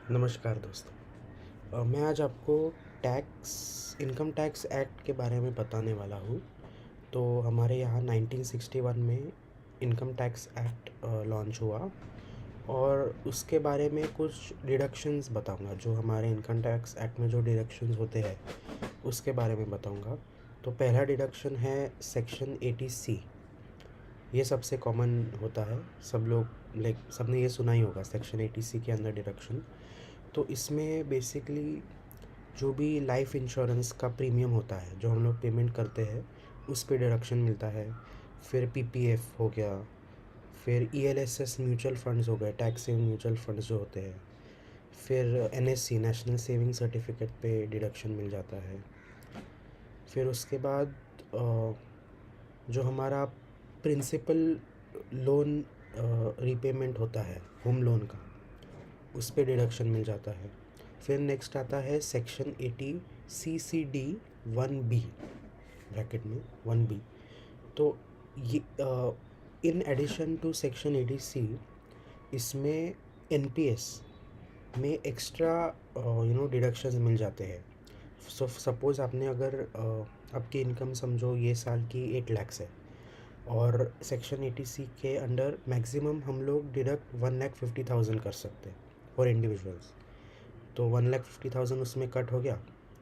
नमस्कार दोस्तों। मैं आज आपको इनकम टैक्स एक्ट के बारे में बताने वाला हूँ। तो हमारे यहाँ 1961 में इनकम टैक्स एक्ट लॉन्च हुआ और उसके बारे में कुछ डिडक्शंस बताऊँगा। जो हमारे इनकम टैक्स एक्ट में जो डिडक्शंस होते हैं उसके बारे में बताऊँगा। तो पहला डिडक्शन है सेक्शन 80C। ये सबसे कॉमन होता है, सब लोग सबने ये सुना ही होगा सेक्शन 80C के अंदर डिडक्शन। तो इसमें बेसिकली जो भी लाइफ इंश्योरेंस का प्रीमियम होता है जो हम लोग पेमेंट करते हैं उस पे डिडक्शन मिलता है। फिर पीपीएफ हो गया, फिर ईएलएसएस म्यूचुअल फंड्स हो गए, टैक्स सेविंग म्यूचुअल फंड्स जो होते हैं, फिर एनएससी नेशनल सेविंग सर्टिफिकेट पे डिडक्शन मिल जाता है। फिर उसके बाद जो हमारा प्रिंसिपल लोन रीपेमेंट होता है होम लोन का, उस पे डिडक्शन मिल जाता है। फिर नेक्स्ट आता है सेक्शन 80CCD 1B ब्रैकेट में 1B। तो ये in addition to section 80C इसमें एनपीएस में एक्स्ट्रा डिडक्शंस मिल जाते हैं। सपोज़ आपने अगर आपकी इनकम समझो ये साल की 8 लाख है और सेक्शन 80C के अंडर मैक्सिमम हम लोग डिडक्ट 1,50,000 कर सकते हैं फॉर इंडिविजुअल्स। तो 1,50,000 उसमें कट हो गया,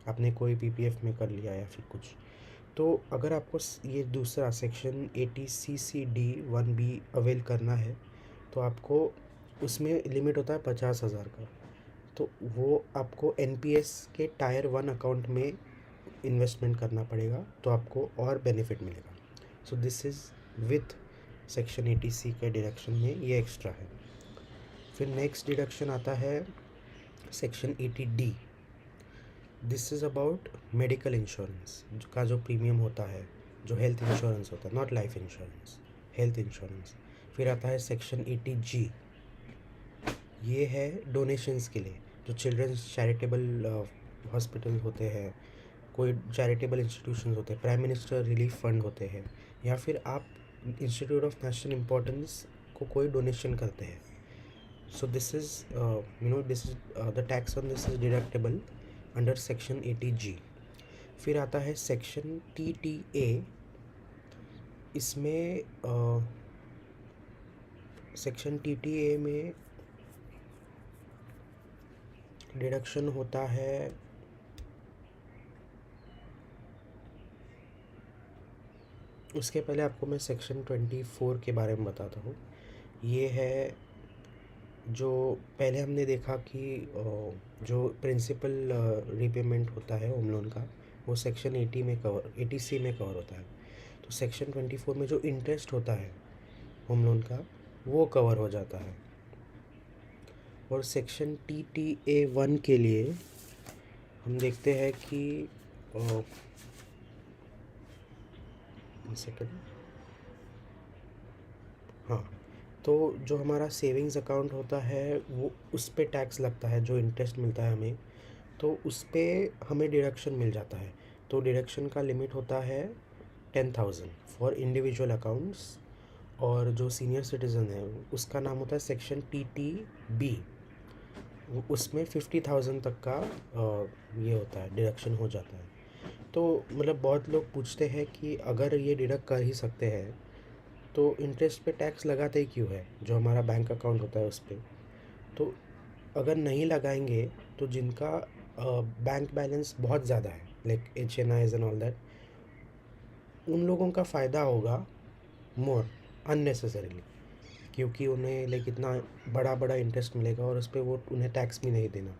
आपने कोई पीपीएफ में कर लिया या फिर कुछ। तो अगर आपको ये दूसरा सेक्शन 80CCD 1B अवेल करना है तो आपको उसमें लिमिट होता है 50,000 का। तो वो आपको एनपीएस के टायर 1 अकाउंट में इन्वेस्टमेंट करना पड़ेगा, तो आपको और बेनिफिट मिलेगा। So this is with section 80C के डिडक्शन में ये एक्स्ट्रा है। फिर नेक्स्ट डिडक्शन आता है section 80D। This is about medical insurance का जो प्रीमियम होता है, जो हेल्थ इंश्योरेंस होता है, not life insurance, health insurance. फिर आता है सेक्शन 80G। ये है डोनेशंस के लिए, जो चिल्ड्रंस चैरिटेबल हॉस्पिटल होते हैं, कोई चैरिटेबल इंस्टीट्यूशन होते हैं, प्राइम मिनिस्टर रिलीफ फंड होते हैं, या फिर आप इंस्टीट्यूट ऑफ नेशनल इम्पोर्टेंस को कोई डोनेशन करते हैं। So this is the tax on this is deductible under section 80G। फिर आता है सेक्शन TTA। इसमें सेक्शन TTA में डिडक्शन होता है उसके पहले आपको मैं सेक्शन 24 के बारे में बताता हूँ। ये है जो पहले हमने देखा कि जो प्रिंसिपल रीपेमेंट होता है होम लोन का वो सेक्शन 80C में कवर होता है। तो सेक्शन 24 में जो इंटरेस्ट होता है होम लोन का वो कवर हो जाता है। और सेक्शन TTA1 के लिए हम देखते हैं कि सेकंड, हाँ, तो जो हमारा सेविंग्स अकाउंट होता है वो उस पे टैक्स लगता है, जो इंटरेस्ट मिलता है हमें, तो उस पे हमें डिडक्शन मिल जाता है। तो डिडक्शन का लिमिट होता है 10,000 फॉर इंडिविजुअल अकाउंट्स, और जो सीनियर सिटीज़न है उसका नाम होता है सेक्शन TTB, उसमें 50,000 तक का ये होता है, डिडक्शन हो जाता है। तो मतलब बहुत लोग पूछते हैं कि अगर ये डिडक्ट कर ही सकते हैं तो इंटरेस्ट पे टैक्स लगाते ही क्यों है, जो हमारा बैंक अकाउंट होता है उस पर। तो अगर नहीं लगाएंगे तो जिनका बैंक बैलेंस बहुत ज़्यादा है, like HNIs and all that, उन लोगों का फ़ायदा होगा मोर अननेसेसरीली, क्योंकि उन्हें लाइक इतना बड़ा बड़ा इंटरेस्ट मिलेगा और उस पर वो उन्हें टैक्स भी नहीं देना।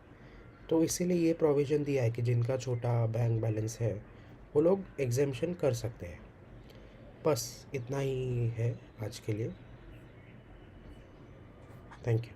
तो इसीलिए ये प्रोविज़न दिया है कि जिनका छोटा बैंक बैलेंस है वो लोग एग्जेम्पशन कर सकते हैं। बस इतना ही है आज के लिए। Thank you.